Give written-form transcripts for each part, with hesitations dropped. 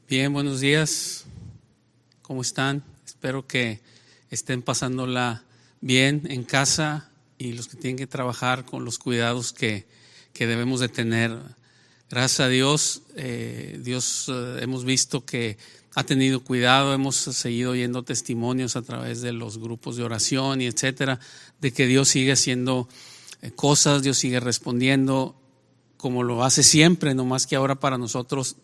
Bien, buenos días. ¿Cómo están? Espero que estén pasándola bien en casa y los que tienen que trabajar con los cuidados que debemos de tener. Gracias a Dios, hemos visto que ha tenido cuidado, hemos seguido oyendo testimonios a través de los grupos de oración y etcétera, de que Dios sigue haciendo cosas, Dios sigue respondiendo como lo hace siempre, no más que ahora para nosotros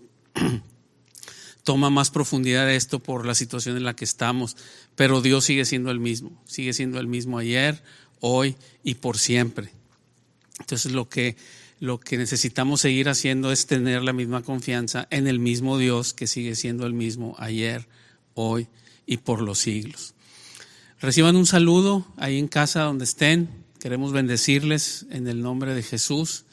toma más profundidad esto por la situación en la que estamos, pero Dios sigue siendo el mismo ayer, hoy y por siempre. Entonces lo que necesitamos seguir haciendo es tener la misma confianza en el mismo Dios que sigue siendo el mismo ayer, hoy y por los siglos. Reciban un saludo ahí en casa donde estén. Queremos bendecirles en el nombre de Jesús.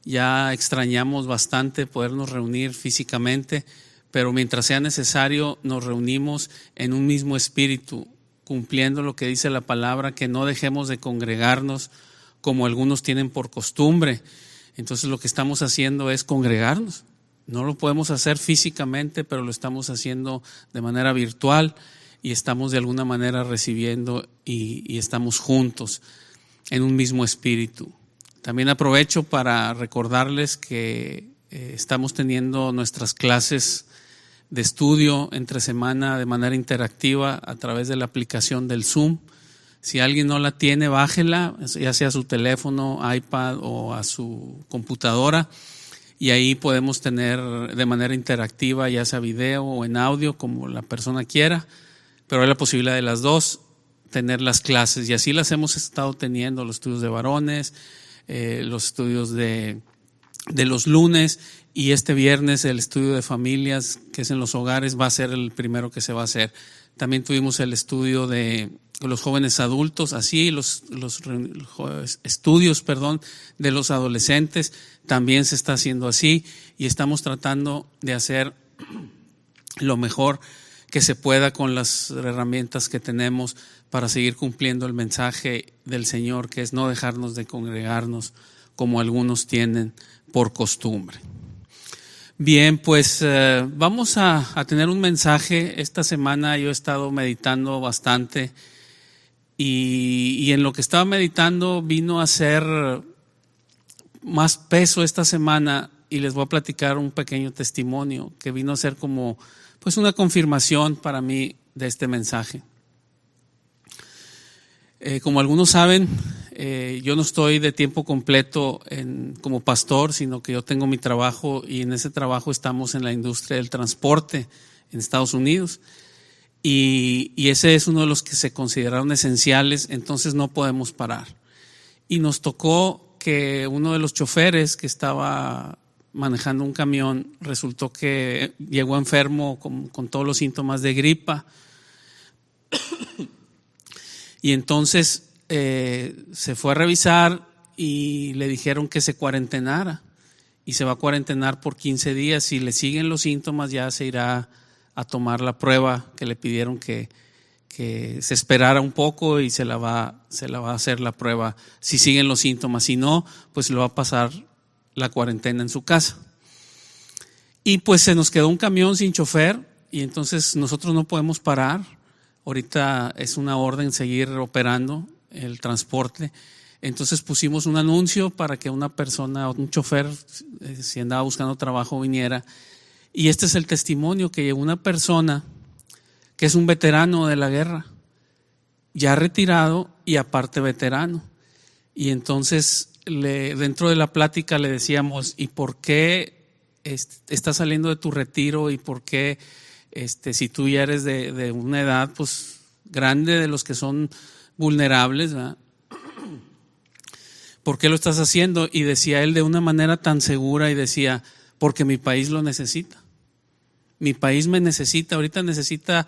Ya extrañamos bastante podernos reunir físicamente, pero mientras sea necesario nos reunimos en un mismo espíritu, cumpliendo lo que dice la palabra, que no dejemos de congregarnos como algunos tienen por costumbre. Entonces lo que estamos haciendo es congregarnos. No lo podemos hacer físicamente, pero lo estamos haciendo de manera virtual y estamos de alguna manera recibiendo y estamos juntos en un mismo espíritu. También aprovecho para recordarles que estamos teniendo nuestras clases de estudio entre semana de manera interactiva a través de la aplicación del Zoom. Si alguien no la tiene, bájela, ya sea a su teléfono, iPad o a su computadora, y ahí podemos tener de manera interactiva, ya sea video o en audio, como la persona quiera, pero hay la posibilidad de las dos, tener las clases, y así las hemos estado teniendo, los estudios de varones, los estudios de los lunes, y este viernes el estudio de familias, que es en los hogares, va a ser el primero que se va a hacer. También tuvimos el estudio de los jóvenes adultos, así los estudios de los adolescentes también se está haciendo así, y estamos tratando de hacer lo mejor que se pueda con las herramientas que tenemos para seguir cumpliendo el mensaje del Señor, que es no dejarnos de congregarnos como algunos tienen por costumbre. Bien, pues vamos a tener un mensaje. Esta semana yo he estado meditando bastante y en lo que estaba meditando vino a ser más peso esta semana, y les voy a platicar un pequeño testimonio que vino a ser como pues una confirmación para mí de este mensaje. Como algunos saben, yo no estoy de tiempo completo como pastor, sino que yo tengo mi trabajo, y en ese trabajo estamos en la industria del transporte en Estados Unidos, y ese es uno de los que se consideraron esenciales, entonces no podemos parar. Y nos tocó que uno de los choferes que estaba manejando un camión resultó que llegó enfermo con todos los síntomas de gripa. Y entonces se fue a revisar y le dijeron que se cuarentenara, y se va a cuarentenar por 15 días. Si le siguen los síntomas, ya se irá a tomar la prueba que le pidieron que se esperara un poco, y se la va a hacer la prueba si siguen los síntomas. Si no, pues lo va a pasar la cuarentena en su casa. Y pues se nos quedó un camión sin chofer, y entonces nosotros no podemos parar. Ahorita es una orden seguir operando el transporte. Entonces pusimos un anuncio para que una persona, un chofer, si andaba buscando trabajo, viniera. Y este es el testimonio, que llegó una persona que es un veterano de la guerra, ya retirado y aparte veterano. Y entonces dentro de la plática le decíamos: ¿y por qué estás saliendo de tu retiro? ¿Y por qué si tú ya eres de una edad pues grande, de los que son vulnerables, ¿verdad? ¿Por qué lo estás haciendo? Y decía él de una manera tan segura, y decía: porque mi país lo necesita. Mi país me necesita, ahorita necesita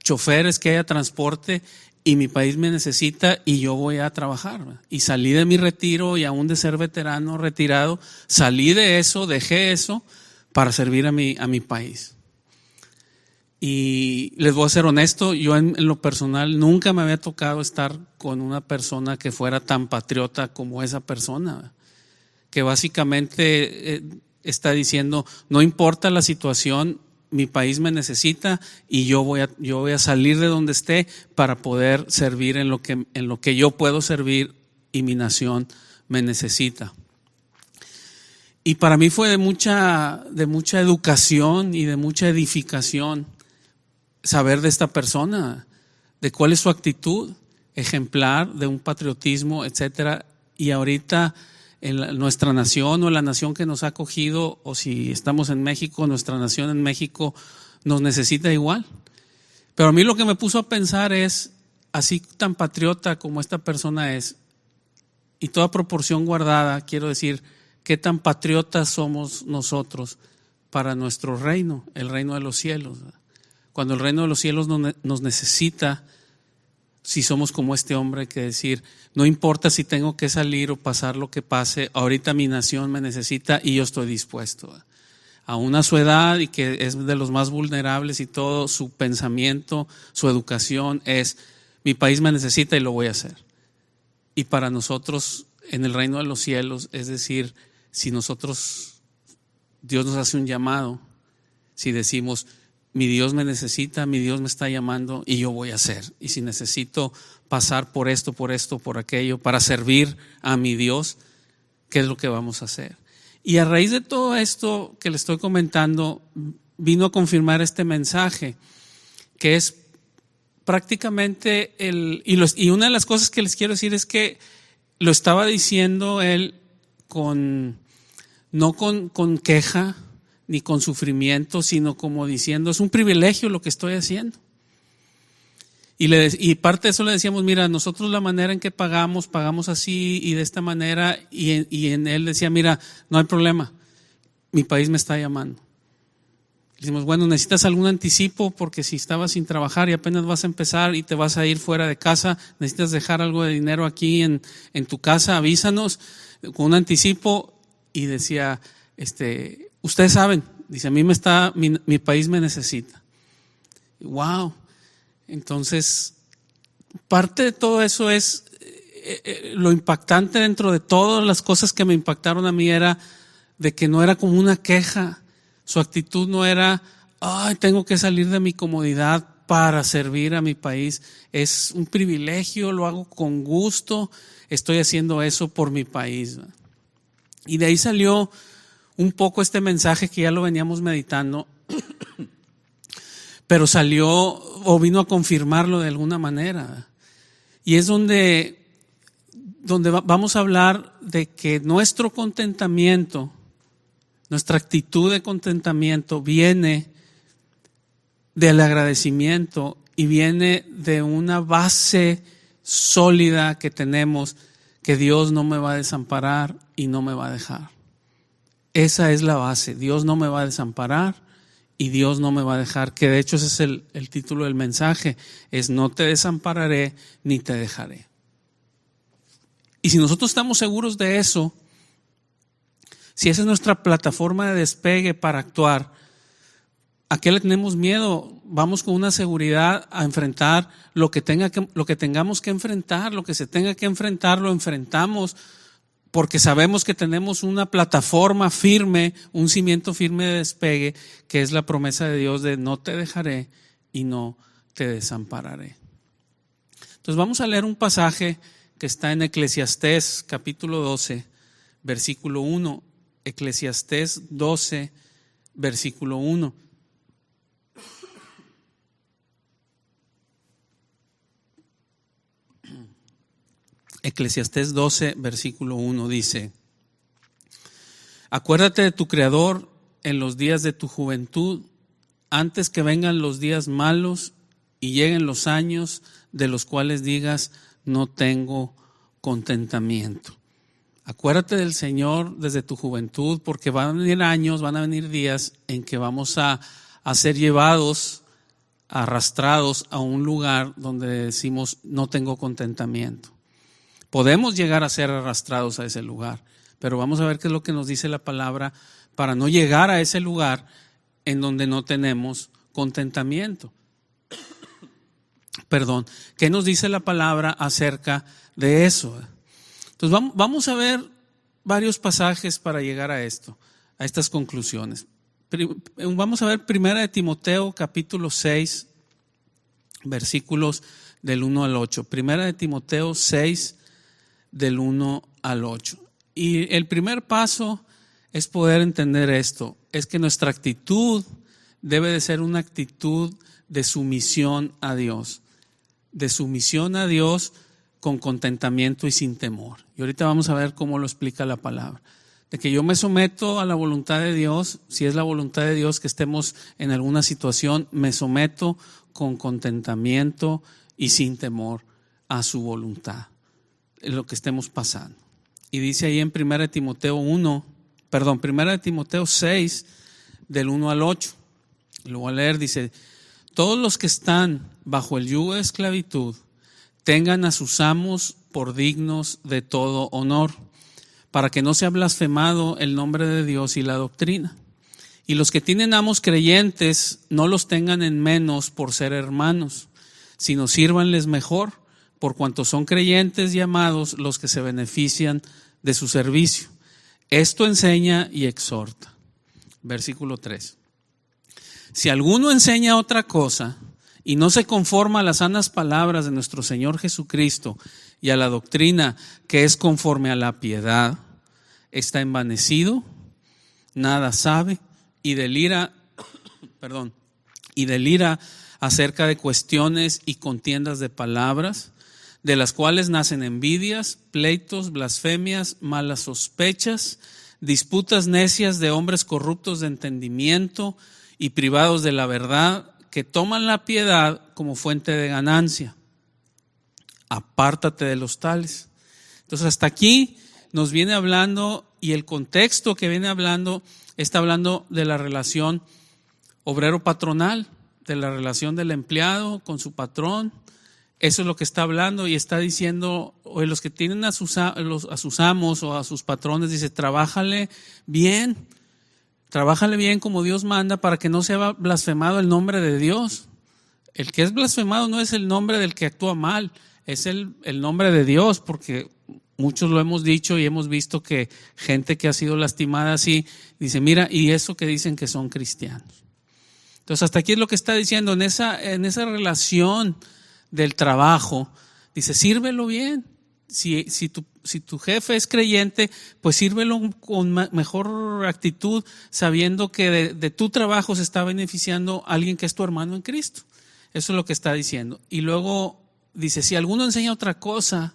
choferes, que haya transporte, y mi país me necesita, y yo voy a trabajar, ¿verdad? Y salí de mi retiro, y aún de ser veterano retirado, salí de eso, dejé eso para servir a mi país. Y les voy a ser honesto, yo en lo personal nunca me había tocado estar con una persona que fuera tan patriota como esa persona, ¿verdad? Que básicamente está diciendo: no importa la situación, mi país me necesita y yo voy a salir de donde esté para poder servir en lo que yo puedo servir y mi nación me necesita. Y para mí fue de mucha educación y de mucha edificación saber de esta persona, de cuál es su actitud ejemplar, de un patriotismo, etcétera. Y ahorita en nuestra nación o la nación que nos ha acogido, o si estamos en México, nuestra nación en México nos necesita igual. Pero a mí lo que me puso a pensar es, así tan patriota como esta persona es, y toda proporción guardada, quiero decir, qué tan patriotas somos nosotros para nuestro reino, el reino de los cielos. Cuando el reino de los cielos nos necesita, si somos como este hombre, que decir, no importa si tengo que salir o pasar lo que pase, ahorita mi nación me necesita y yo estoy dispuesto. Aún a su edad y que es de los más vulnerables y todo, su pensamiento, su educación es, mi país me necesita y lo voy a hacer. Y para nosotros en el reino de los cielos, es decir, si Dios nos hace un llamado, si decimos, mi Dios me necesita, mi Dios me está llamando y yo voy a hacer. Y si necesito pasar por esto, por aquello, para servir a mi Dios, ¿qué es lo que vamos a hacer? Y a raíz de todo esto que le estoy comentando, vino a confirmar este mensaje, que es prácticamente y una de las cosas que les quiero decir es que lo estaba diciendo él no con queja ni con sufrimiento, sino como diciendo, es un privilegio lo que estoy haciendo. Y parte de eso le decíamos, mira, nosotros la manera en que pagamos así y de esta manera, y en él decía, mira, no hay problema, mi país me está llamando. Le decimos, bueno, necesitas algún anticipo porque si estabas sin trabajar y apenas vas a empezar y te vas a ir fuera de casa, necesitas dejar algo de dinero aquí en tu casa, avísanos con un anticipo. Y decía, ustedes saben, dice, mi país me necesita. Wow. Entonces, parte de todo eso es lo impactante dentro de todas las cosas que me impactaron a mí era de que no era como una queja. Su actitud no era, tengo que salir de mi comodidad para servir a mi país. Es un privilegio, lo hago con gusto, estoy haciendo eso por mi país. Y de ahí salió un poco este mensaje que ya lo veníamos meditando, pero salió o vino a confirmarlo de alguna manera. Y es donde vamos a hablar de que nuestro contentamiento, nuestra actitud de contentamiento viene del agradecimiento y viene de una base sólida que tenemos, que Dios no me va a desamparar y no me va a dejar. Esa es la base, Dios no me va a desamparar y Dios no me va a dejar, que de hecho ese es el título del mensaje, es no te desampararé ni te dejaré. Y si nosotros estamos seguros de eso, si esa es nuestra plataforma de despegue para actuar, ¿a qué le tenemos miedo? Vamos con una seguridad a enfrentar lo que tengamos que enfrentar, lo que se tenga que enfrentar, lo enfrentamos, porque sabemos que tenemos una plataforma firme, un cimiento firme de despegue, que es la promesa de Dios de no te dejaré y no te desampararé. Entonces vamos a leer un pasaje que está en Eclesiastés capítulo 12, versículo 1. Eclesiastés 12, versículo 1. Eclesiastés 12, versículo 1 dice: acuérdate de tu Creador en los días de tu juventud, antes que vengan los días malos y lleguen los años de los cuales digas, no tengo contentamiento. Acuérdate del Señor desde tu juventud, porque van a venir años, van a venir días en que vamos a ser llevados, arrastrados a un lugar donde decimos, no tengo contentamiento. Podemos llegar a ser arrastrados a ese lugar, pero vamos a ver qué es lo que nos dice la palabra para no llegar a ese lugar en donde no tenemos contentamiento. Perdón, ¿qué nos dice la palabra acerca de eso? Entonces vamos a ver varios pasajes para llegar a esto, a estas conclusiones. Vamos a ver 1 Timoteo capítulo 6, versículos del 1 al 8. 1 Timoteo 6, del 1 al 8. Y el primer paso es poder entender esto, es que nuestra actitud debe de ser una actitud de sumisión a Dios, con contentamiento y sin temor. Y ahorita vamos a ver cómo lo explica la palabra. De que yo me someto a la voluntad de Dios, si es la voluntad de Dios que estemos en alguna situación, me someto con contentamiento y sin temor a su voluntad, en lo que estemos pasando. Y dice ahí en 1 Timoteo 6, del 1 al 8. Lo voy a leer, dice: todos los que están bajo el yugo de esclavitud tengan a sus amos por dignos de todo honor, para que no sea blasfemado el nombre de Dios y la doctrina. Y los que tienen amos creyentes no los tengan en menos por ser hermanos, sino sírvanles mejor, por cuanto son creyentes y amados los que se benefician de su servicio. Esto enseña y exhorta. Versículo 3. Si alguno enseña otra cosa y no se conforma a las sanas palabras de nuestro Señor Jesucristo y a la doctrina que es conforme a la piedad, está envanecido, nada sabe y delira acerca de cuestiones y contiendas de palabras, de las cuales nacen envidias, pleitos, blasfemias, malas sospechas, disputas necias de hombres corruptos de entendimiento y privados de la verdad, que toman la piedad como fuente de ganancia. Apártate de los tales. Entonces hasta aquí nos viene hablando, y el contexto que viene hablando está hablando de la relación obrero-patronal, de la relación del empleado con su patrón. Eso es lo que está hablando, y está diciendo, o los que tienen a sus amos o a sus patrones, dice: trabájale bien como Dios manda, para que no sea blasfemado el nombre de Dios. El que es blasfemado no es el nombre del que actúa mal, es el nombre de Dios, porque muchos lo hemos dicho y hemos visto que gente que ha sido lastimada así, dice: mira, y eso que dicen que son cristianos. Entonces hasta aquí es lo que está diciendo, en esa relación del trabajo, dice: sírvelo bien. Si tu jefe es creyente, pues sírvelo con mejor actitud, sabiendo que de tu trabajo se está beneficiando alguien que es tu hermano en Cristo. Eso es lo que está diciendo. Y luego dice: si alguno enseña otra cosa,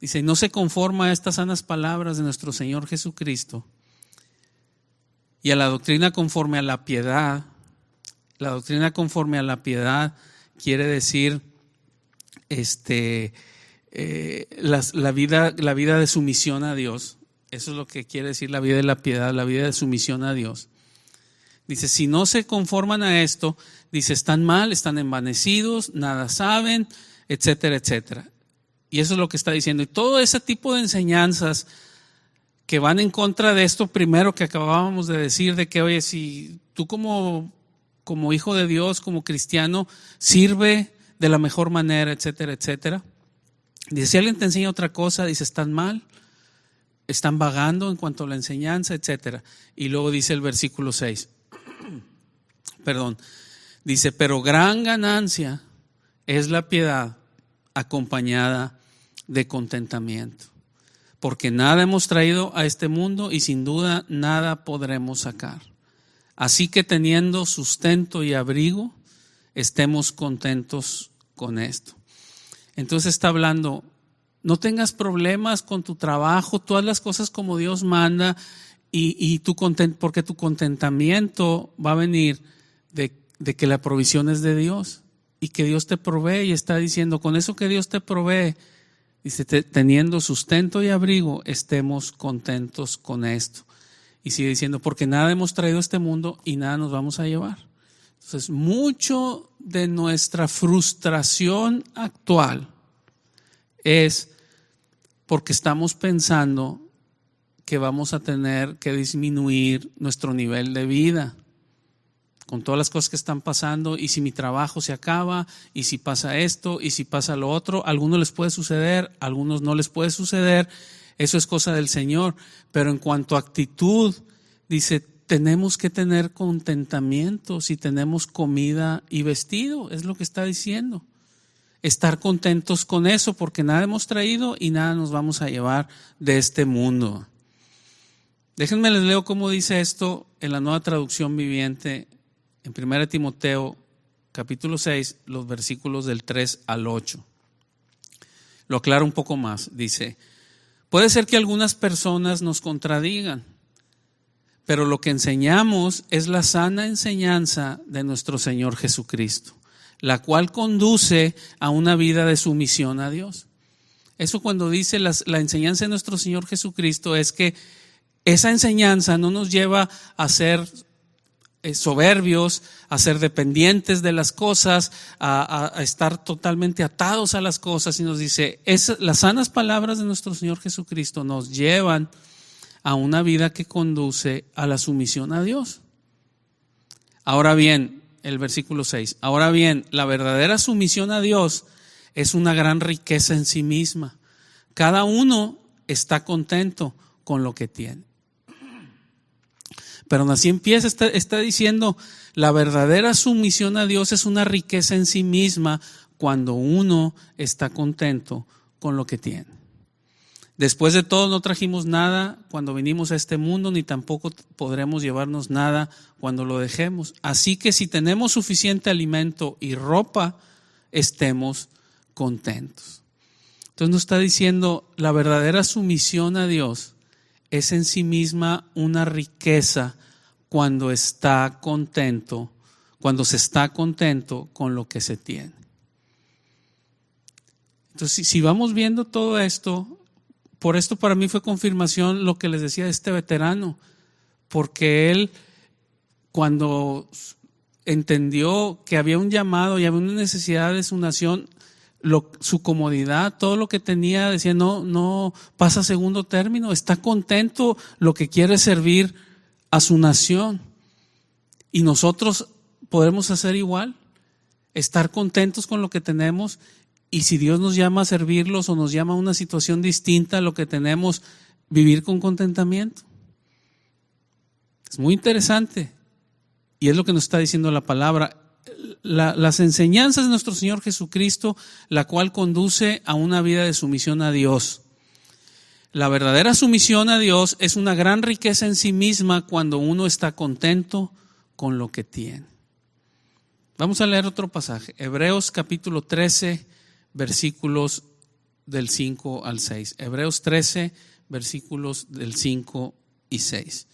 dice, no se conforma a estas sanas palabras de nuestro Señor Jesucristo y a la doctrina conforme a la piedad. La doctrina conforme a la piedad quiere decir la vida de sumisión a Dios. Eso es lo que quiere decir la vida de la piedad, la vida de sumisión a Dios. Dice: si no se conforman a esto, dice, están mal, están envanecidos, nada saben, etcétera, etcétera. Y eso es lo que está diciendo. Y todo ese tipo de enseñanzas que van en contra de esto primero que acabábamos de decir, de que, oye, si tú como hijo de Dios, como cristiano, sirve de la mejor manera, etcétera, etcétera. Dice: si alguien te enseña otra cosa, dice, están mal, están vagando en cuanto a la enseñanza, etcétera. Y luego dice el versículo 6, dice: pero gran ganancia es la piedad acompañada de contentamiento, porque nada hemos traído a este mundo y sin duda nada podremos sacar. Así que teniendo sustento y abrigo, estemos contentos con esto. Entonces está hablando, no tengas problemas con tu trabajo, tú haz las cosas como Dios manda, y porque tu contentamiento va a venir de que la provisión es de Dios y que Dios te provee. Y está diciendo, con eso que Dios te provee, dice, teniendo sustento y abrigo, estemos contentos con esto. Y sigue diciendo, porque nada hemos traído a este mundo y nada nos vamos a llevar. Entonces, mucho de nuestra frustración actual es porque estamos pensando que vamos a tener que disminuir nuestro nivel de vida con todas las cosas que están pasando. Y si mi trabajo se acaba, y si pasa esto, y si pasa lo otro, a algunos les puede suceder, a algunos no les puede suceder. Eso es cosa del Señor. Pero en cuanto a actitud dice, tenemos que tener contentamiento si tenemos comida y vestido, es lo que está diciendo. Estar contentos con eso, porque nada hemos traído y nada nos vamos a llevar de este mundo. Déjenme les leo cómo dice esto en la Nueva Traducción Viviente, en 1 Timoteo capítulo 6, los versículos del 3 al 8. Lo aclaro un poco más. Dice, puede ser que algunas personas nos contradigan, pero lo que enseñamos es la sana enseñanza de nuestro Señor Jesucristo, la cual conduce a una vida de sumisión a Dios. Eso cuando dice la enseñanza de nuestro Señor Jesucristo es que esa enseñanza no nos lleva a ser soberbios, a ser dependientes de las cosas, a estar totalmente atados a las cosas, y nos dice, las sanas palabras de nuestro Señor Jesucristo nos llevan a una vida que conduce a la sumisión a Dios. Ahora bien, el versículo 6, ahora bien, la verdadera sumisión a Dios es una gran riqueza en sí misma. Cada uno está contento con lo que tiene. Pero así empieza, está diciendo, la verdadera sumisión a Dios es una riqueza en sí misma cuando uno está contento con lo que tiene. Después de todo, no trajimos nada cuando vinimos a este mundo, ni tampoco podremos llevarnos nada cuando lo dejemos. Así que si tenemos suficiente alimento y ropa, estemos contentos. Entonces nos está diciendo, la verdadera sumisión a Dios es en sí misma una riqueza cuando se está contento con lo que se tiene. Entonces, si vamos viendo todo esto, por esto para mí fue confirmación lo que les decía de este veterano, porque él, cuando entendió que había un llamado y había una necesidad de su nación, su comodidad, todo lo que tenía, decía, no pasa a segundo término, está contento, lo que quiere es servir a su nación. Y nosotros podemos hacer igual, estar contentos con lo que tenemos, y si Dios nos llama a servirlos o nos llama a una situación distinta a lo que tenemos, vivir con contentamiento. Es muy interesante y es lo que nos está diciendo la palabra. Las enseñanzas de nuestro Señor Jesucristo, la cual conduce a una vida de sumisión a Dios. La verdadera sumisión a Dios es una gran riqueza en sí misma cuando uno está contento con lo que tiene. Vamos a leer otro pasaje, Hebreos capítulo 13, versículos del 5 al 6. Hebreos 13, versículos del 5 y 6.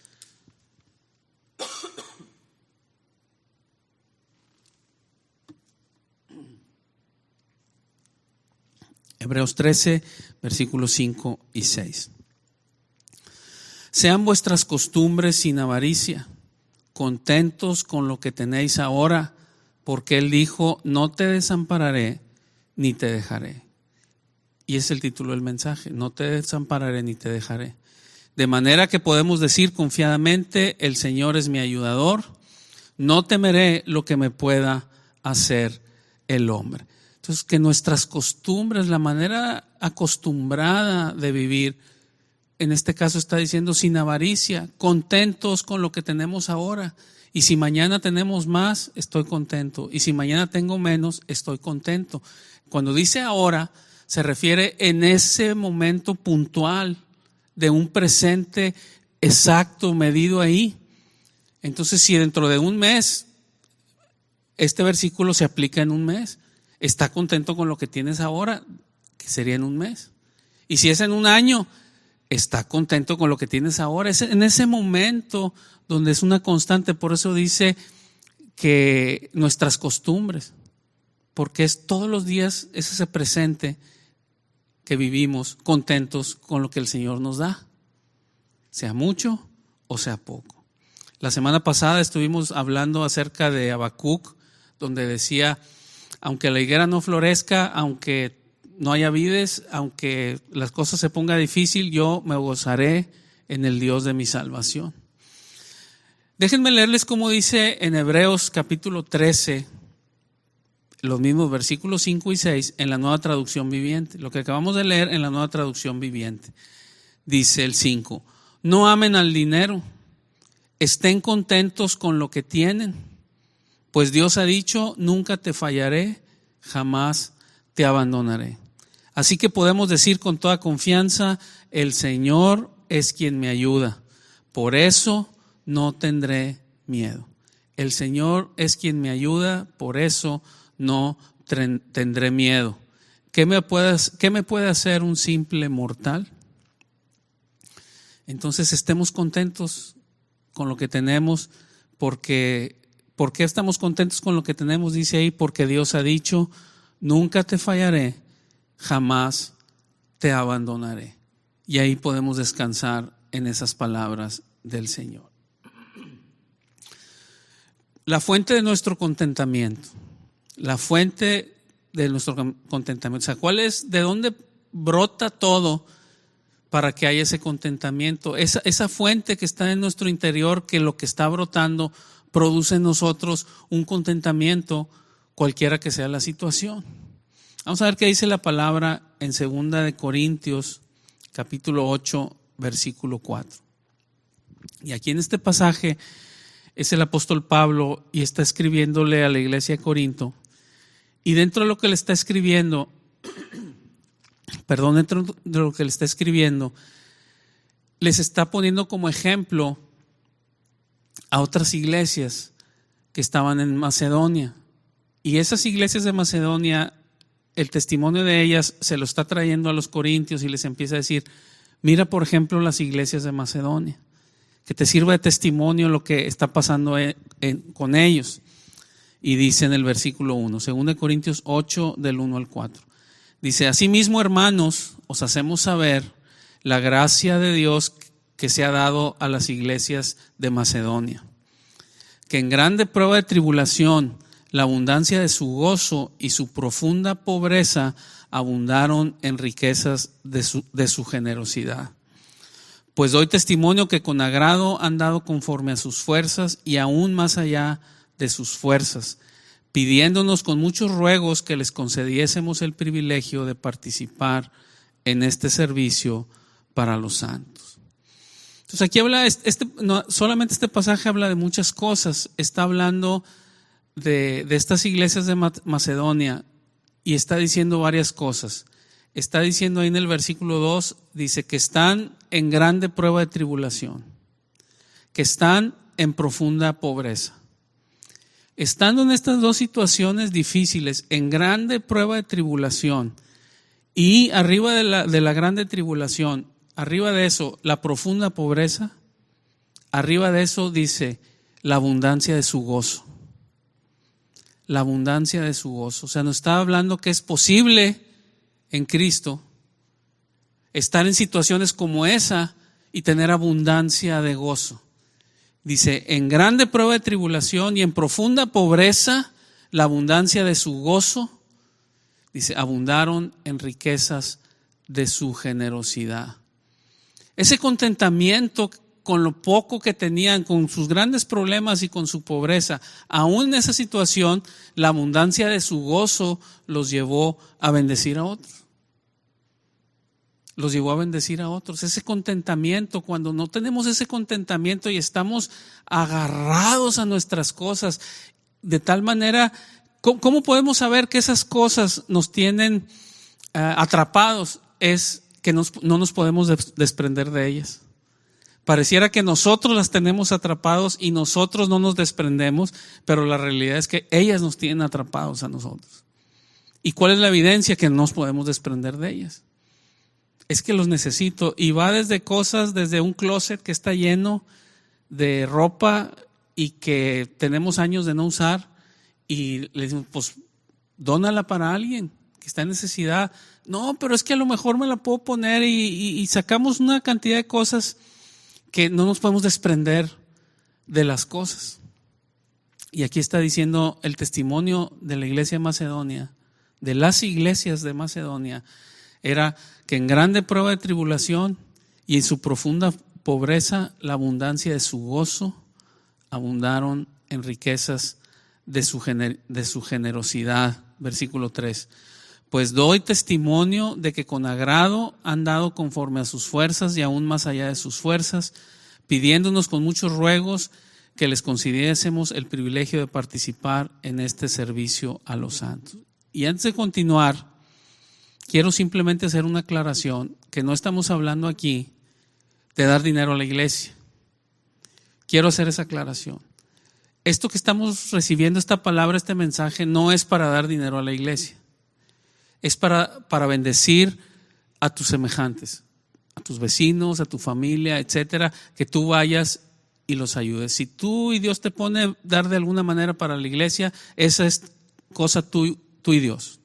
Hebreos 13, versículos 5 y 6. Sean vuestras costumbres sin avaricia, contentos con lo que tenéis ahora, porque Él dijo, no te desampararé ni te dejaré. Y es el título del mensaje, no te desampararé ni te dejaré. De manera que podemos decir confiadamente, el Señor es mi ayudador, no temeré lo que me pueda hacer el hombre. Entonces, que nuestras costumbres, la manera acostumbrada de vivir, en este caso está diciendo sin avaricia, contentos con lo que tenemos ahora. Y si mañana tenemos más, estoy contento. Y si mañana tengo menos, estoy contento. Cuando dice ahora, se refiere en ese momento puntual de un presente exacto, medido ahí. Entonces, si dentro de un mes, este versículo se aplica en un mes, está contento con lo que tienes ahora, que sería en un mes. Y si es en un año, está contento con lo que tienes ahora. Es en ese momento donde es una constante. Por eso dice que nuestras costumbres, porque es todos los días es ese presente que vivimos contentos con lo que el Señor nos da, sea mucho o sea poco. La semana pasada estuvimos hablando acerca de Habacuc, donde decía, aunque la higuera no florezca, aunque no haya vides, aunque las cosas se pongan difícil, yo me gozaré en el Dios de mi salvación. Déjenme leerles cómo dice en Hebreos capítulo 13, los mismos versículos 5 y 6 en la Nueva Traducción Viviente. Lo que acabamos de leer en la Nueva Traducción Viviente. Dice el 5, no amen al dinero, estén contentos con lo que tienen, pues Dios ha dicho, nunca te fallaré, jamás te abandonaré. Así que podemos decir con toda confianza, el Señor es quien me ayuda, por eso no tendré miedo. El Señor es quien me ayuda, por eso no tendré miedo. ¿Qué me puede hacer un simple mortal? Entonces estemos contentos con lo que tenemos, porque ¿por qué estamos contentos con lo que tenemos? Dice ahí, porque Dios ha dicho, nunca te fallaré, jamás te abandonaré. Y ahí podemos descansar en esas palabras del Señor. La fuente de nuestro contentamiento, la fuente de nuestro contentamiento, o sea, ¿cuál es? ¿De dónde brota todo para que haya ese contentamiento? Esa fuente que está en nuestro interior, que lo que está brotando produce en nosotros un contentamiento, cualquiera que sea la situación. Vamos a ver qué dice la palabra en 2 de Corintios, capítulo 8, versículo 4. Y aquí en este pasaje es el apóstol Pablo y está escribiéndole a la iglesia de Corinto. Y dentro de lo que le está escribiendo, dentro de lo que le está escribiendo, les está poniendo como ejemplo a otras iglesias que estaban en Macedonia. Y esas iglesias de Macedonia, el testimonio de ellas se lo está trayendo a los corintios y les empieza a decir, mira por ejemplo las iglesias de Macedonia, que te sirva de testimonio lo que está pasando con ellos. Y dice en el versículo 1, 2 Corintios 8 del 1 al 4. Dice, asimismo hermanos, os hacemos saber la gracia de Dios que se ha dado a las iglesias de Macedonia, que en grande prueba de tribulación, la abundancia de su gozo y su profunda pobreza abundaron en riquezas de su generosidad. Pues doy testimonio que con agrado han dado conforme a sus fuerzas y aún más allá de sus fuerzas, pidiéndonos con muchos ruegos que les concediésemos el privilegio de participar en este servicio para los santos. Entonces aquí habla, solamente este pasaje habla de muchas cosas. Está hablando de estas iglesias de Macedonia y está diciendo varias cosas. Está diciendo ahí en el versículo 2, dice que están en grande prueba de tribulación, que están en profunda pobreza. Estando en estas dos situaciones difíciles, en grande prueba de tribulación y arriba de la grande tribulación, arriba de eso, la profunda pobreza, arriba de eso dice la abundancia de su gozo. La abundancia de su gozo. O sea, nos está hablando que es posible en Cristo estar en situaciones como esa y tener abundancia de gozo. Dice, en grande prueba de tribulación y en profunda pobreza, la abundancia de su gozo, dice, abundaron en riquezas de su generosidad. Ese contentamiento con lo poco que tenían, con sus grandes problemas y con su pobreza, aún en esa situación, la abundancia de su gozo los llevó a bendecir a otros. Los llevó a bendecir a otros. Ese contentamiento, cuando no tenemos ese contentamiento y estamos agarrados a nuestras cosas, de tal manera, ¿cómo podemos saber que esas cosas nos tienen atrapados? Es que no nos podemos desprender de ellas. Pareciera que nosotros las tenemos atrapados y nosotros no nos desprendemos, pero la realidad es que ellas nos tienen atrapados a nosotros. ¿Y cuál es la evidencia? Que no nos podemos desprender de ellas. Es que los necesito, y va desde cosas, desde un closet que está lleno de ropa y que tenemos años de no usar, y le decimos, pues dónala para alguien que está en necesidad. No, pero es que a lo mejor me la puedo poner, y sacamos una cantidad de cosas que no nos podemos desprender de las cosas. Y aquí está diciendo el testimonio de la iglesia de Macedonia, de las iglesias de Macedonia, era que en grande prueba de tribulación y en su profunda pobreza, la abundancia de su gozo abundaron en riquezas de su generosidad. Versículo 3. Pues doy testimonio de que con agrado han dado conforme a sus fuerzas y aún más allá de sus fuerzas, pidiéndonos con muchos ruegos que les concediésemos el privilegio de participar en este servicio a los santos. Y antes de continuar, quiero simplemente hacer una aclaración, que no estamos hablando aquí de dar dinero a la iglesia. Quiero hacer esa aclaración. Esto que estamos recibiendo, esta palabra, este mensaje, no es para dar dinero a la iglesia. Es para bendecir a tus semejantes, a tus vecinos, a tu familia, etcétera, que tú vayas y los ayudes. Si tú y Dios te pone dar de alguna manera para la iglesia, esa es cosa tú y Dios.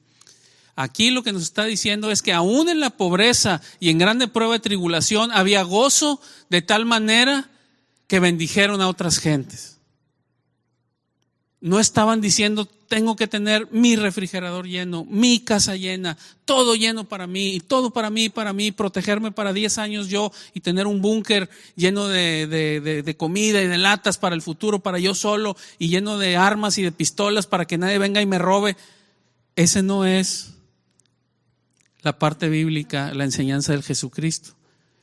Aquí lo que nos está diciendo es que aún en la pobreza y en grande prueba de tribulación había gozo de tal manera que bendijeron a otras gentes. No estaban diciendo, tengo que tener mi refrigerador lleno, mi casa llena, todo lleno para mí, y todo para mí, protegerme para 10 años yo y tener un búnker lleno de comida y de latas para el futuro, para yo solo, y lleno de armas y de pistolas para que nadie venga y me robe. Ese no es la parte bíblica, la enseñanza del Jesucristo.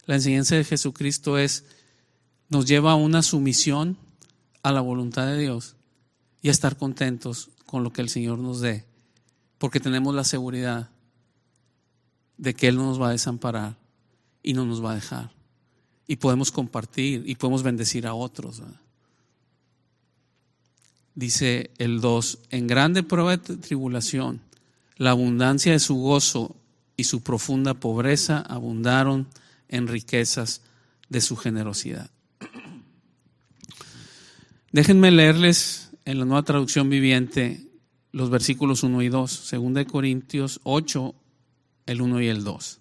La enseñanza de Jesucristo nos lleva a una sumisión a la voluntad de Dios y a estar contentos con lo que el Señor nos dé, porque tenemos la seguridad de que Él no nos va a desamparar y no nos va a dejar, y podemos compartir y podemos bendecir a otros, ¿verdad? Dice el 2, en grande prueba de tribulación, la abundancia de su gozo y su profunda pobreza abundaron en riquezas de su generosidad. Déjenme leerles en la Nueva Traducción Viviente los versículos 1 y 2, 2 Corintios 8, el 1 y el 2.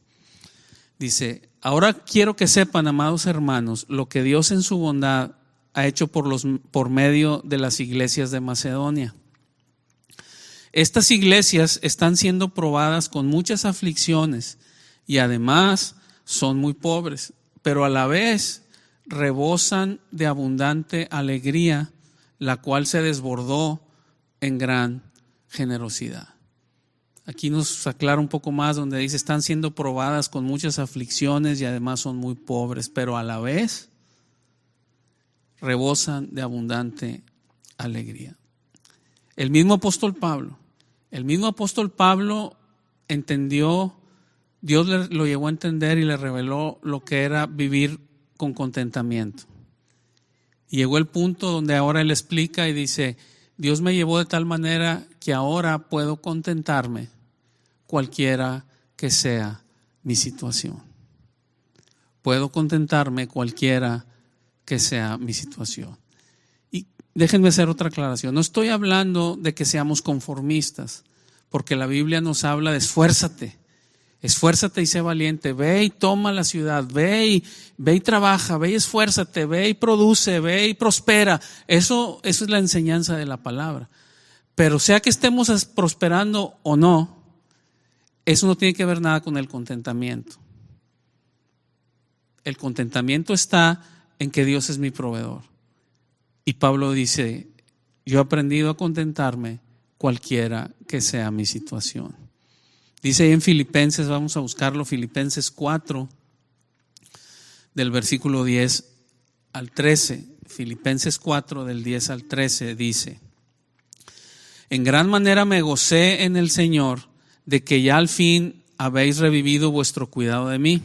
Dice, ahora quiero que sepan, amados hermanos, lo que Dios en su bondad ha hecho por medio de las iglesias de Macedonia. Estas iglesias están siendo probadas con muchas aflicciones y además son muy pobres, pero a la vez rebosan de abundante alegría, la cual se desbordó en gran generosidad. Aquí nos aclara un poco más donde dice, están siendo probadas con muchas aflicciones y además son muy pobres, pero a la vez rebosan de abundante alegría. El mismo apóstol Pablo entendió, Dios lo llegó a entender y le reveló lo que era vivir con contentamiento. Y llegó el punto donde ahora él explica y dice, Dios me llevó de tal manera que ahora puedo contentarme cualquiera que sea mi situación. Puedo contentarme cualquiera que sea mi situación. Y déjenme hacer otra aclaración. No estoy hablando de que seamos conformistas, porque la Biblia nos habla de esfuérzate y sé valiente, ve y toma la ciudad, ve y trabaja, ve y esfuérzate, ve y produce, ve y prospera. Eso es la enseñanza de la palabra. Pero sea que estemos prosperando o no, eso no tiene que ver nada con el contentamiento. El contentamiento está en que Dios es mi proveedor. Y Pablo dice, yo he aprendido a contentarme cualquiera que sea mi situación. Dice ahí en Filipenses, vamos a buscarlo, Filipenses 4, del versículo 10 al 13. Filipenses 4, del 10 al 13, dice, en gran manera me gocé en el Señor de que ya al fin habéis revivido vuestro cuidado de mí,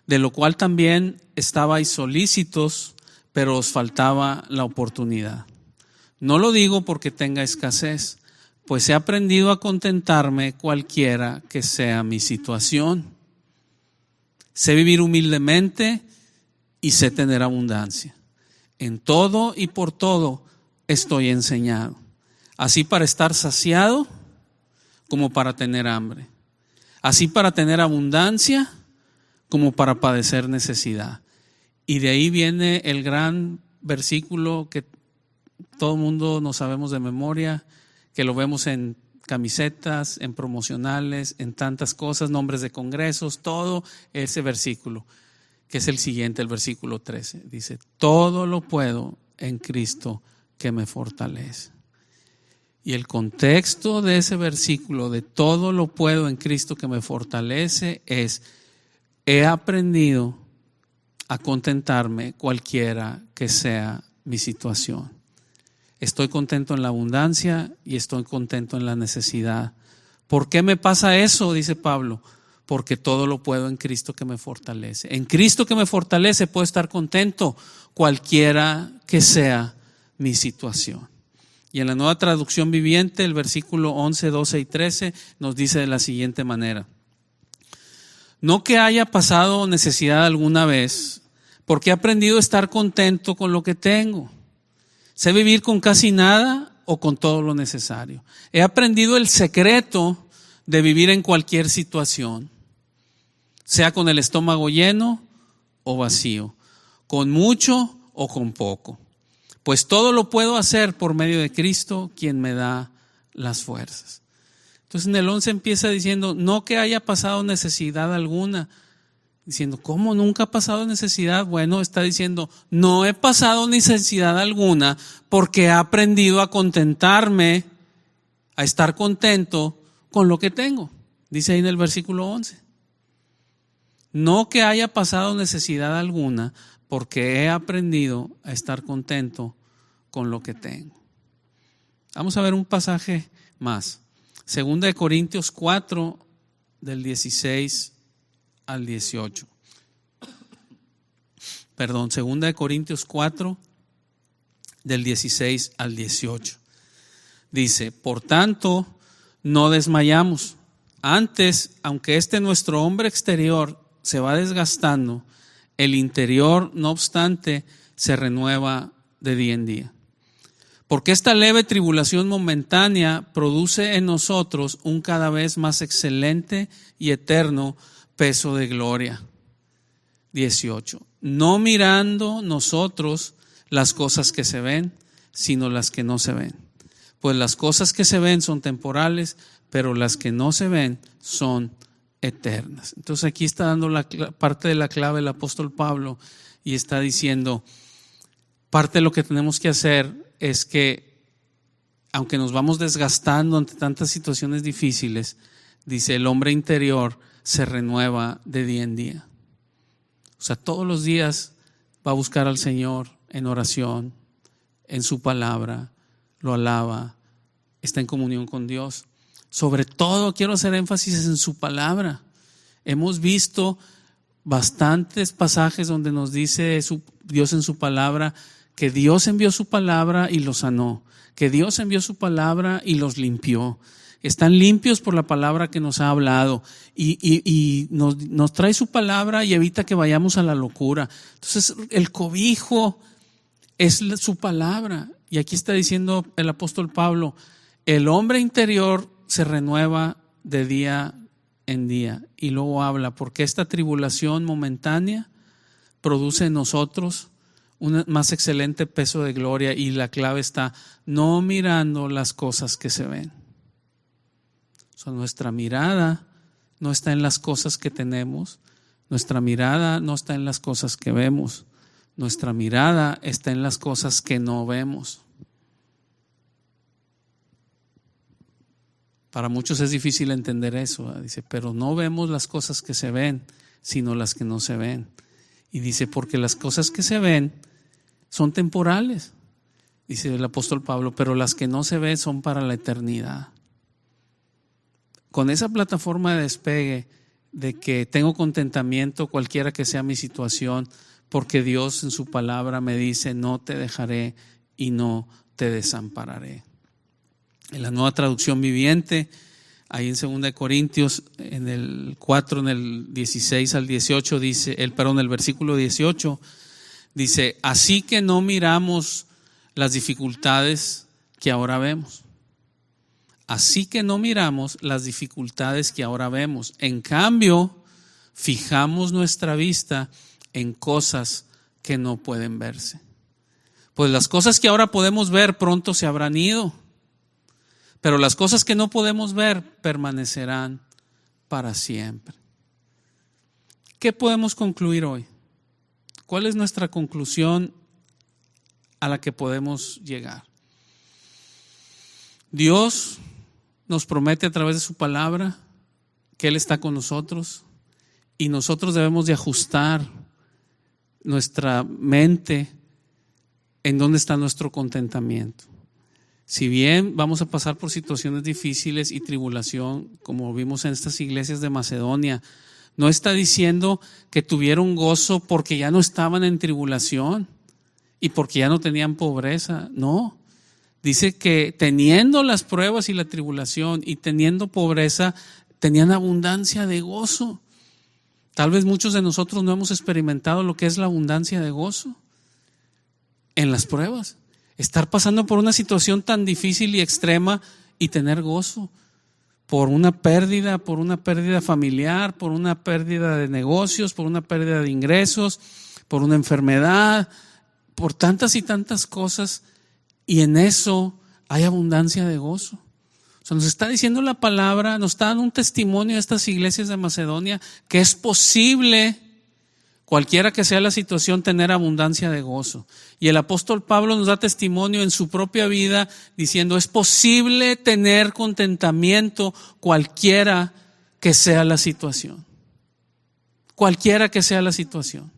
de lo cual también estabais solícitos, pero os faltaba la oportunidad. No lo digo porque tenga escasez, pues he aprendido a contentarme cualquiera que sea mi situación. Sé vivir humildemente y sé tener abundancia. En todo y por todo estoy enseñado, así para estar saciado como para tener hambre, así para tener abundancia como para padecer necesidad. Y de ahí viene el gran versículo que todo el mundo nos sabemos de memoria, que lo vemos en camisetas, en promocionales, en tantas cosas, nombres de congresos, todo ese versículo, que es el siguiente, el versículo 13. Dice, todo lo puedo en Cristo que me fortalece. Y el contexto de ese versículo, de todo lo puedo en Cristo que me fortalece, es, he aprendido a contentarme cualquiera que sea mi situación. Estoy contento en la abundancia y estoy contento en la necesidad. ¿Por qué me pasa eso? Dice Pablo. Porque todo lo puedo en Cristo que me fortalece. En Cristo que me fortalece puedo estar contento cualquiera que sea mi situación. Y en la Nueva Traducción Viviente, el versículo 11, 12 y 13 nos dice de la siguiente manera: no que haya pasado necesidad alguna vez, porque he aprendido a estar contento con lo que tengo. Sé vivir con casi nada o con todo lo necesario. He aprendido el secreto de vivir en cualquier situación, sea con el estómago lleno o vacío, con mucho o con poco. Pues todo lo puedo hacer por medio de Cristo, quien me da las fuerzas. Entonces en el 11 empieza diciendo, no que haya pasado necesidad alguna. Diciendo, ¿cómo nunca ha pasado necesidad? Bueno, está diciendo, no he pasado necesidad alguna porque he aprendido a contentarme, a estar contento con lo que tengo. Dice ahí en el versículo 11. No que haya pasado necesidad alguna porque he aprendido a estar contento con lo que tengo. Vamos a ver un pasaje más. Segunda de Corintios 4, del 16 al 18. Perdón, Segunda de Corintios 4, del 16 al 18. Dice, por tanto, no desmayamos. Antes, aunque nuestro hombre exterior se va desgastando, el interior, no obstante, se renueva de día en día. Porque esta leve tribulación momentánea produce en nosotros un cada vez más excelente y eterno peso de gloria. 18. No mirando nosotros las cosas que se ven, sino las que no se ven. Pues las cosas que se ven son temporales, pero las que no se ven son eternas. Entonces aquí está dando la parte de la clave el apóstol Pablo y está diciendo, parte de lo que tenemos que hacer es que, aunque nos vamos desgastando ante tantas situaciones difíciles, dice, el hombre interior se renueva de día en día. O sea, todos los días va a buscar al Señor en oración, en su palabra, lo alaba, está en comunión con Dios. Sobre todo quiero hacer énfasis en su palabra. Hemos visto bastantes pasajes donde nos dice Dios en su palabra que Dios envió su palabra y los sanó, que Dios envió su palabra y los limpió. Están limpios por la palabra que nos ha hablado y nos trae su palabra y evita que vayamos a la locura. Entonces el cobijo es su palabra. Y aquí está diciendo el apóstol Pablo, el hombre interior se renueva de día en día. Y luego habla, porque esta tribulación momentánea produce en nosotros un más excelente peso de gloria. Y la clave está, no mirando las cosas que se ven. O sea, nuestra mirada no está en las cosas que tenemos. Nuestra mirada no está en las cosas que vemos. Nuestra mirada está en las cosas que no vemos. Para muchos es difícil entender eso. Dice, pero no vemos las cosas que se ven, sino las que no se ven. Y dice, porque las cosas que se ven son temporales. Dice el apóstol Pablo, pero las que no se ven son para la eternidad. Con esa plataforma de despegue de que tengo contentamiento cualquiera que sea mi situación, porque Dios en su palabra me dice, no te dejaré y no te desampararé. En la Nueva Traducción Viviente, ahí en 2 Corintios, en el 4, en el 16 al 18, dice, el versículo 18, dice, así que no miramos las dificultades que ahora vemos. Así que no miramos las dificultades que ahora vemos. En cambio, fijamos nuestra vista en cosas que no pueden verse. Pues las cosas que ahora podemos ver pronto se habrán ido. Pero las cosas que no podemos ver permanecerán para siempre. ¿Qué podemos concluir hoy? ¿Cuál es nuestra conclusión a la que podemos llegar? Dios nos promete a través de su palabra que Él está con nosotros y nosotros debemos de ajustar nuestra mente en dónde está nuestro contentamiento. Si bien vamos a pasar por situaciones difíciles y tribulación, como vimos en estas iglesias de Macedonia, no está diciendo que tuvieron gozo porque ya no estaban en tribulación y porque ya no tenían pobreza. No, dice que teniendo las pruebas y la tribulación y teniendo pobreza, tenían abundancia de gozo. Tal vez muchos de nosotros no hemos experimentado lo que es la abundancia de gozo en las pruebas. Estar pasando por una situación tan difícil y extrema y tener gozo por una pérdida familiar, por una pérdida de negocios, por una pérdida de ingresos, por una enfermedad, por tantas y tantas cosas, y en eso hay abundancia de gozo. O sea, nos está diciendo la palabra, nos está dando un testimonio de estas iglesias de Macedonia que es posible, cualquiera que sea la situación, tener abundancia de gozo. Y el apóstol Pablo nos da testimonio en su propia vida diciendo, es posible tener contentamiento cualquiera que sea la situación. Cualquiera que sea la situación.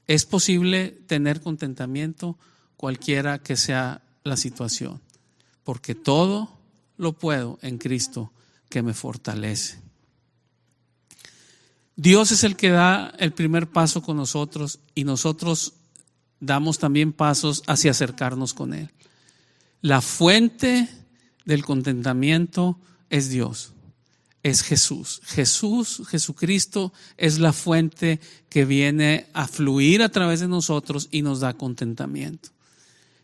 Es posible tener contentamiento cualquiera que sea la situación. Porque todo lo puedo en Cristo que me fortalece. Dios es el que da el primer paso con nosotros y nosotros damos también pasos hacia acercarnos con Él. La fuente del contentamiento es Dios, es Jesús. Jesucristo es la fuente que viene a fluir a través de nosotros y nos da contentamiento.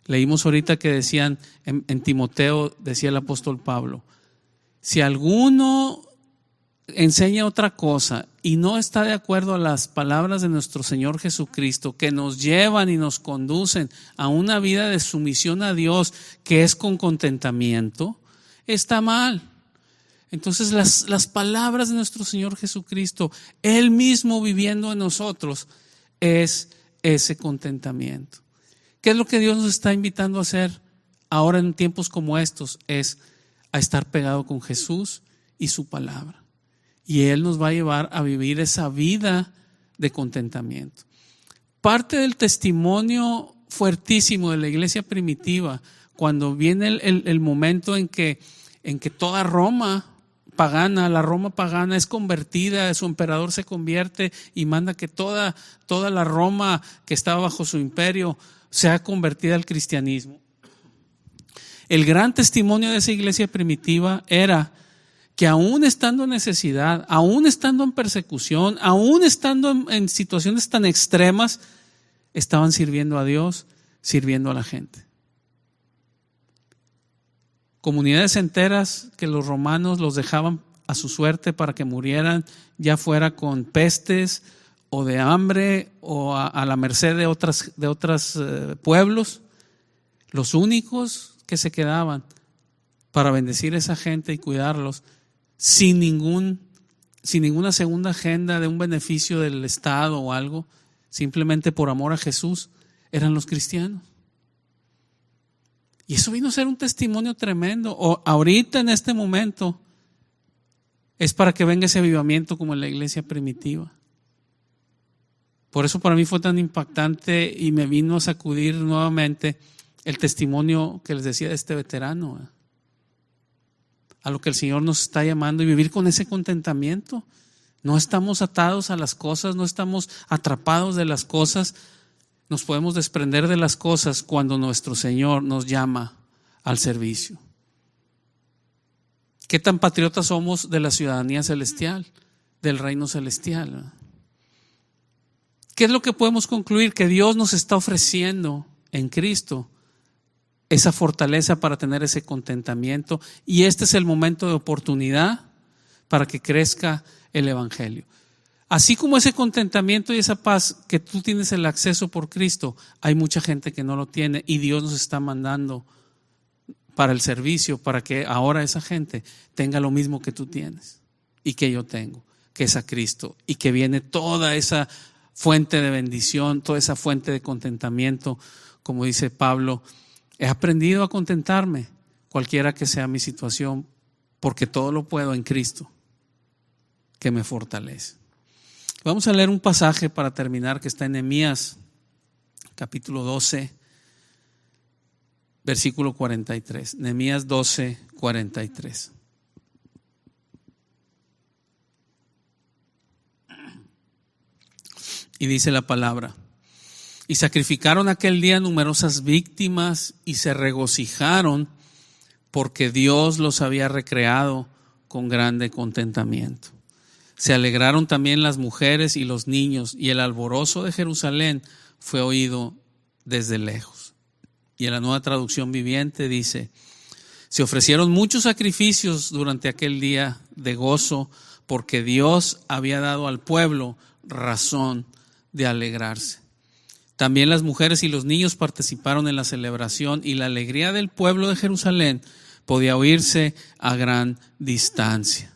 Leímos ahorita que decían en Timoteo, decía el apóstol Pablo, si alguno enseña otra cosa y no está de acuerdo a las palabras de nuestro Señor Jesucristo que nos llevan y nos conducen a una vida de sumisión a Dios que es con contentamiento, está mal. Entonces las palabras de nuestro Señor Jesucristo, Él mismo viviendo en nosotros, es ese contentamiento. ¿Qué es lo que Dios nos está invitando a hacer ahora en tiempos como estos? Es a estar pegado con Jesús y su palabra. Y Él nos va a llevar a vivir esa vida de contentamiento. Parte del testimonio fuertísimo de la iglesia primitiva, cuando viene el momento en que toda Roma pagana, la Roma pagana es convertida, su emperador se convierte y manda que toda la Roma que estaba bajo su imperio sea convertida al cristianismo. El gran testimonio de esa iglesia primitiva era que aún estando en necesidad, aún estando en persecución, aún estando en situaciones tan extremas, estaban sirviendo a Dios, sirviendo a la gente. Comunidades enteras que los romanos los dejaban a su suerte para que murieran, ya fuera con pestes o de hambre o a la merced de otros pueblos. Los únicos que se quedaban para bendecir a esa gente y cuidarlos, sin ninguna segunda agenda de un beneficio del Estado o algo, simplemente por amor a Jesús, eran los cristianos. Y eso vino a ser un testimonio tremendo. O ahorita en este momento es para que venga ese avivamiento como en la iglesia primitiva. Por eso para mí fue tan impactante y me vino a sacudir nuevamente el testimonio que les decía de este veterano, a lo que el Señor nos está llamando y vivir con ese contentamiento. No estamos atados a las cosas, no estamos atrapados de las cosas. Nos podemos desprender de las cosas cuando nuestro Señor nos llama al servicio. ¿Qué tan patriotas somos de la ciudadanía celestial, del reino celestial? ¿Qué es lo que podemos concluir? Que Dios nos está ofreciendo en Cristo esa fortaleza para tener ese contentamiento, y este es el momento de oportunidad para que crezca el evangelio. Así como ese contentamiento y esa paz que tú tienes el acceso por Cristo, hay mucha gente que no lo tiene y Dios nos está mandando para el servicio, para que ahora esa gente tenga lo mismo que tú tienes y que yo tengo, que es a Cristo, y que viene toda esa fuente de bendición, toda esa fuente de contentamiento. Como dice Pablo, he aprendido a contentarme cualquiera que sea mi situación, porque todo lo puedo en Cristo que me fortalece. Vamos a leer un pasaje para terminar que está en Nehemías, capítulo 12, versículo 43. Nehemías 12, 43. Y dice la palabra: y sacrificaron aquel día numerosas víctimas y se regocijaron porque Dios los había recreado con grande contentamiento. Se alegraron también las mujeres y los niños, y el alborozo de Jerusalén fue oído desde lejos. Y en la Nueva Traducción Viviente dice: se ofrecieron muchos sacrificios durante aquel día de gozo, porque Dios había dado al pueblo razón de alegrarse. También las mujeres y los niños participaron en la celebración, y la alegría del pueblo de Jerusalén podía oírse a gran distancia.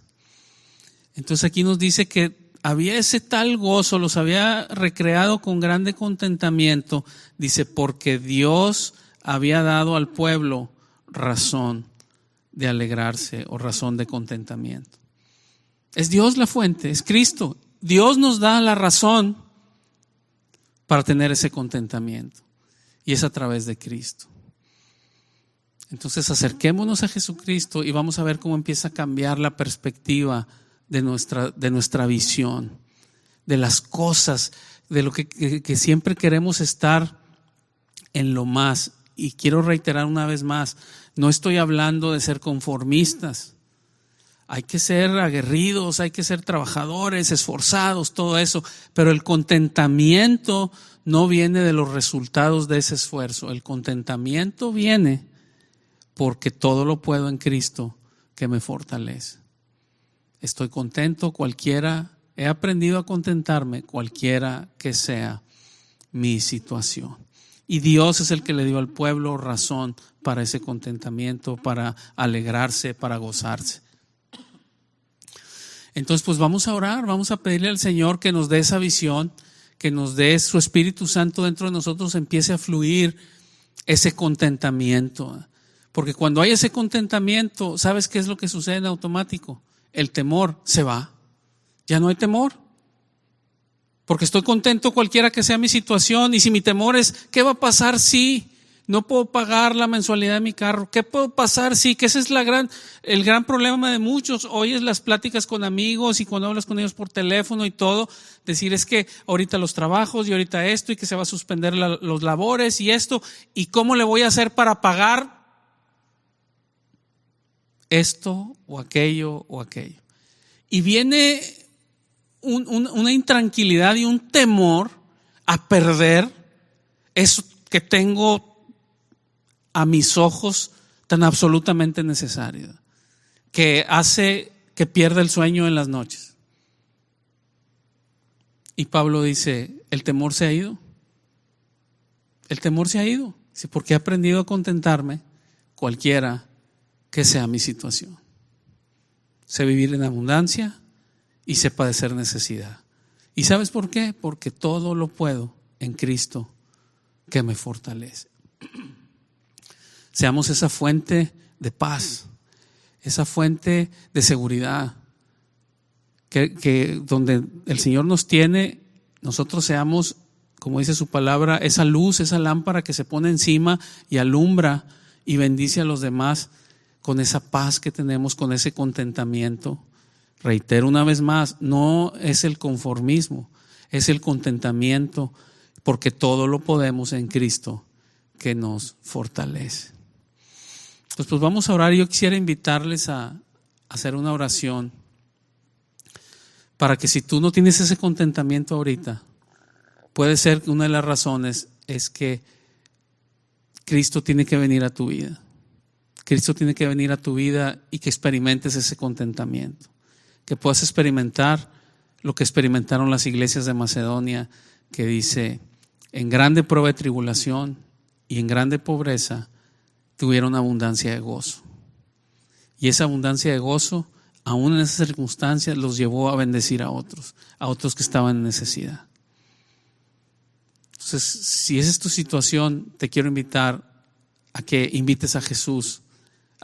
Entonces aquí nos dice que había ese tal gozo, los había recreado con grande contentamiento. Dice, porque Dios había dado al pueblo razón de alegrarse o razón de contentamiento. Es Dios la fuente, es Cristo. Dios nos da la razón para tener ese contentamiento, y es a través de Cristo. Entonces acerquémonos a Jesucristo y vamos a ver cómo empieza a cambiar la perspectiva de nuestra visión, de las cosas, de lo que siempre queremos estar en lo más. Y quiero reiterar una vez más, no estoy hablando de ser conformistas. Hay que ser aguerridos, hay que ser trabajadores, esforzados, todo eso. Pero el contentamiento no viene de los resultados de ese esfuerzo. El contentamiento viene porque todo lo puedo en Cristo que me fortalece. Estoy contento he aprendido a contentarme cualquiera que sea mi situación. Y Dios es el que le dio al pueblo razón para ese contentamiento, para alegrarse, para gozarse. Entonces, pues vamos a orar, vamos a pedirle al Señor que nos dé esa visión, que nos dé su Espíritu Santo dentro de nosotros, empiece a fluir ese contentamiento. Porque cuando hay ese contentamiento, ¿sabes qué es lo que sucede en automático? El temor se va. Ya no hay temor. Porque estoy contento cualquiera que sea mi situación. Y si mi temor es, ¿qué va a pasar si no puedo pagar la mensualidad de mi carro? ¿Qué puedo pasar si? Que ese es el gran problema de muchos. Oyes las pláticas con amigos y cuando hablas con ellos por teléfono y todo, decir es que ahorita los trabajos y ahorita esto y que se va a suspender los labores y esto. ¿Y cómo le voy a hacer para pagar esto o aquello o aquello? Y viene una intranquilidad y un temor a perder eso que tengo a mis ojos tan absolutamente necesario, que hace que pierda el sueño en las noches. Y Pablo dice, el temor se ha ido. El temor se ha ido. Dice, porque he aprendido a contentarme cualquiera que sea mi situación. Sé vivir en abundancia y sé padecer necesidad. ¿Y sabes por qué? Porque todo lo puedo en Cristo que me fortalece. Seamos esa fuente de paz, esa fuente de seguridad, que donde el Señor nos tiene, nosotros seamos, como dice su palabra, esa luz, esa lámpara que se pone encima y alumbra y bendice a los demás con esa paz que tenemos, con ese contentamiento. Reitero una vez más, no es el conformismo, es el contentamiento, porque todo lo podemos en Cristo que nos fortalece. Pues vamos a orar. Yo quisiera invitarles a hacer una oración para que si tú no tienes ese contentamiento ahorita, puede ser que una de las razones es que Cristo tiene que venir a tu vida. Cristo tiene que venir a tu vida y que experimentes ese contentamiento. Que puedas experimentar lo que experimentaron las iglesias de Macedonia, que dice, en grande prueba de tribulación y en grande pobreza tuvieron abundancia de gozo. Y esa abundancia de gozo, aún en esas circunstancias, los llevó a bendecir a otros que estaban en necesidad. Entonces, si esa es tu situación, te quiero invitar a que invites a Jesús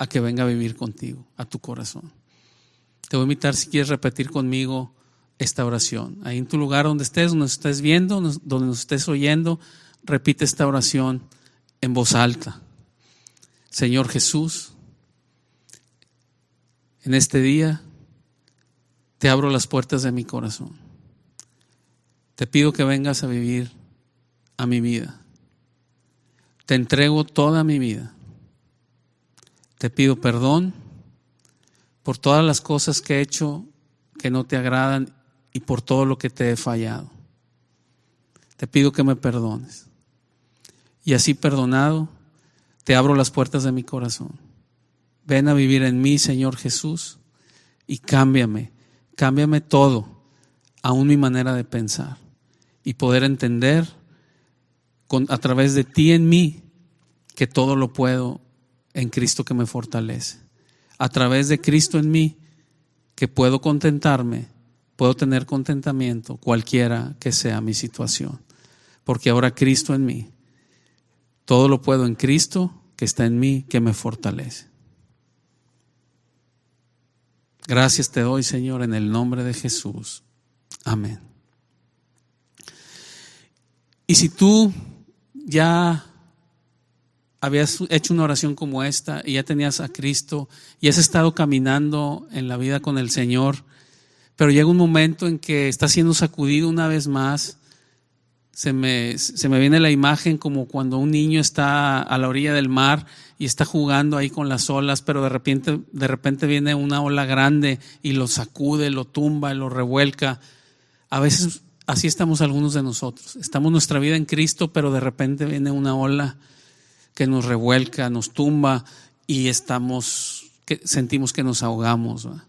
a que venga a vivir contigo, a tu corazón. Te voy a invitar, si quieres repetir conmigo esta oración. Ahí en tu lugar donde nos estés viendo, donde nos estés oyendo, repite esta oración en voz alta. Señor Jesús, en este día te abro las puertas de mi corazón. Te pido que vengas a vivir a mi vida. Te entrego toda mi vida. Te pido perdón por todas las cosas que he hecho que no te agradan y por todo lo que te he fallado. Te pido que me perdones. Y así perdonado, te abro las puertas de mi corazón. Ven a vivir en mí, Señor Jesús, y cámbiame todo, aún mi manera de pensar, y poder entender a través de ti en mí que todo lo puedo en Cristo que me fortalece. A través de Cristo en mí que puedo contentarme, puedo tener contentamiento cualquiera que sea mi situación. Porque ahora Cristo en mí, todo lo puedo en Cristo que está en mí, que me fortalece. Gracias te doy, Señor, en el nombre de Jesús. Amén. Y si tú ya habías hecho una oración como esta y ya tenías a Cristo y has estado caminando en la vida con el Señor, pero llega un momento en que estás siendo sacudido una vez más, se me viene la imagen como cuando un niño está a la orilla del mar y está jugando ahí con las olas, pero de repente viene una ola grande y lo sacude, lo tumba, lo revuelca. A veces así estamos algunos de nosotros. Estamos nuestra vida en Cristo, pero de repente viene una ola que nos revuelca, nos tumba y sentimos que nos ahogamos, ¿verdad?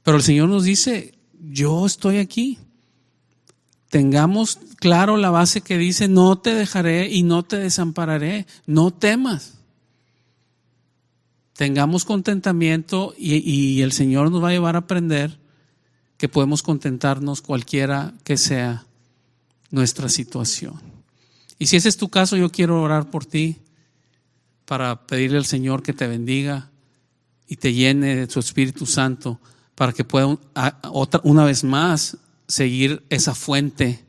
Pero el Señor nos dice, yo estoy aquí. Tengamos claro la base que dice, no te dejaré y no te desampararé, no temas. Tengamos contentamiento y el Señor nos va a llevar a aprender que podemos contentarnos cualquiera que sea nuestra situación. Y si ese es tu caso, yo quiero orar por ti para pedirle al Señor que te bendiga y te llene de su Espíritu Santo para que pueda una vez más seguir esa fuente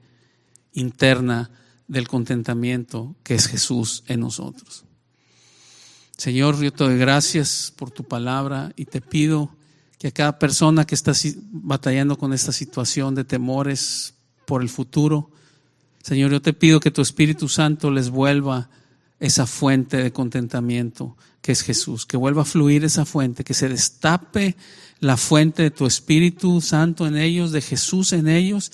interna del contentamiento que es Jesús en nosotros. Señor, yo te doy gracias por tu palabra y te pido que a cada persona que está batallando con esta situación de temores por el futuro, Señor, yo te pido que tu Espíritu Santo les vuelva esa fuente de contentamiento que es Jesús, que vuelva a fluir esa fuente, que se destape la fuente de tu Espíritu Santo en ellos, de Jesús en ellos,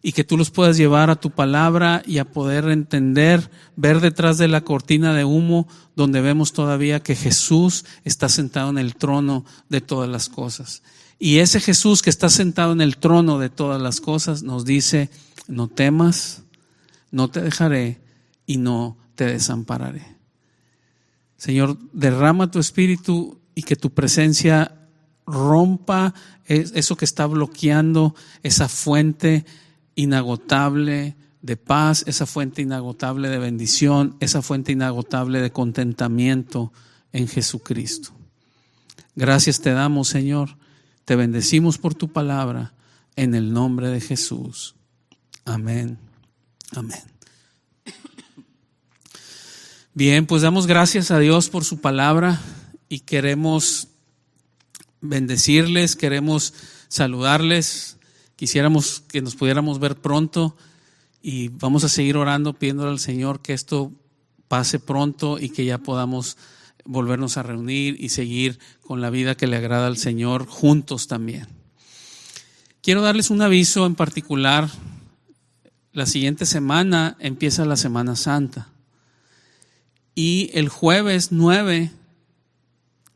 y que tú los puedas llevar a tu palabra y a poder entender, ver detrás de la cortina de humo donde vemos todavía que Jesús está sentado en el trono de todas las cosas. Y ese Jesús que está sentado en el trono de todas las cosas nos dice, no temas, no te dejaré y no te desampararé. Señor, derrama tu Espíritu y que tu presencia rompa eso que está bloqueando esa fuente inagotable de paz, esa fuente inagotable de bendición, esa fuente inagotable de contentamiento en Jesucristo. Gracias te damos, Señor. Te bendecimos por tu palabra en el nombre de Jesús. Amén. Amén. Bien, pues damos gracias a Dios por su palabra y queremos bendecirles, queremos saludarles. Quisiéramos que nos pudiéramos ver pronto y vamos a seguir orando, pidiéndole al Señor que esto pase pronto y que ya podamos volvernos a reunir y seguir con la vida que le agrada al Señor juntos también. Quiero darles un aviso en particular. La siguiente semana empieza la Semana Santa y el jueves 9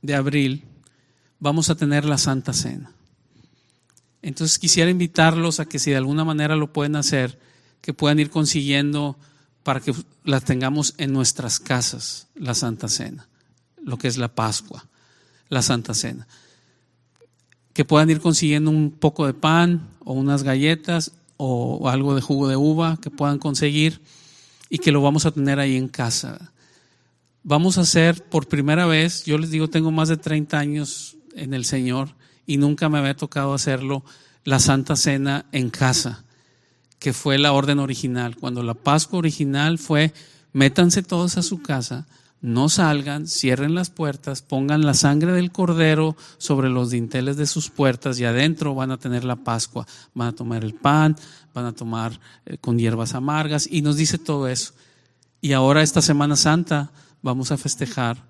de abril vamos a tener la Santa Cena. Entonces quisiera invitarlos a que si de alguna manera lo pueden hacer, que puedan ir consiguiendo para que la tengamos en nuestras casas, la Santa Cena, lo que es la Pascua, la Santa Cena. Que puedan ir consiguiendo un poco de pan o unas galletas o algo de jugo de uva que puedan conseguir y que lo vamos a tener ahí en casa. Vamos a hacer por primera vez, yo les digo, tengo más de 30 años en el Señor y nunca me había tocado hacerlo, la Santa Cena en casa, que fue la orden original. Cuando la Pascua original fue, métanse todos a su casa, no salgan, cierren las puertas, pongan la sangre del cordero sobre los dinteles de sus puertas y adentro van a tener la Pascua. Van a tomar el pan, van a tomar con hierbas amargas y nos dice todo eso. Y ahora esta Semana Santa vamos a festejar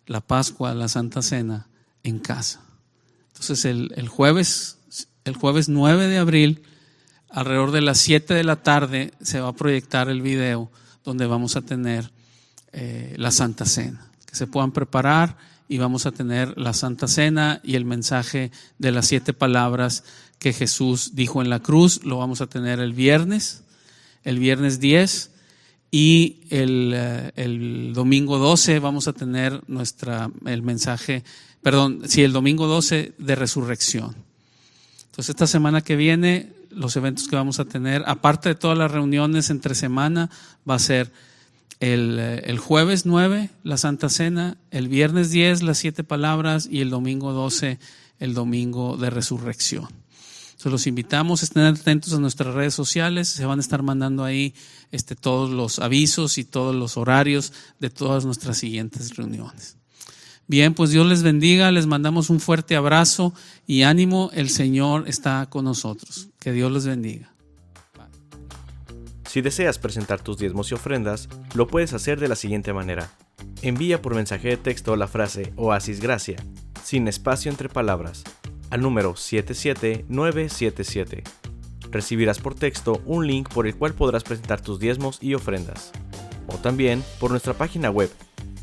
la Pascua, la Santa Cena en casa. Entonces el jueves 9 de abril, alrededor de las 7 de la tarde, se va a proyectar el video donde vamos a tener la Santa Cena. Que se puedan preparar y vamos a tener la Santa Cena y el mensaje de las 7 palabras que Jesús dijo en la cruz. Lo vamos a tener el viernes 10, y el domingo 12 vamos a tener el domingo 12 de resurrección. Entonces esta semana que viene, los eventos que vamos a tener, aparte de todas las reuniones entre semana, va a ser el jueves 9, la Santa Cena, el viernes 10, las 7 palabras, y el domingo 12, el domingo de resurrección. Entonces los invitamos a estar atentos a nuestras redes sociales. Se van a estar mandando ahí todos los avisos y todos los horarios de todas nuestras siguientes reuniones. Bien, pues Dios les bendiga, les mandamos un fuerte abrazo y ánimo, el Señor está con nosotros. Que Dios les bendiga. Si deseas presentar tus diezmos y ofrendas, lo puedes hacer de la siguiente manera. Envía por mensaje de texto la frase Oasis Gracia, sin espacio entre palabras, al número 77977. Recibirás por texto un link por el cual podrás presentar tus diezmos y ofrendas. O también por nuestra página web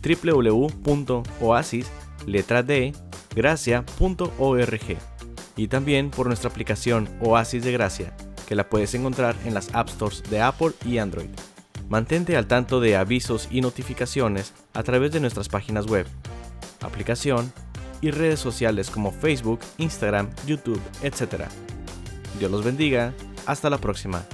www.oasisgracia.org y también por nuestra aplicación Oasis de Gracia, que la puedes encontrar en las App Stores de Apple y Android. Mantente al tanto de avisos y notificaciones a través de nuestras páginas web, aplicación y redes sociales como Facebook, Instagram, YouTube, etc. Dios los bendiga. Hasta la próxima.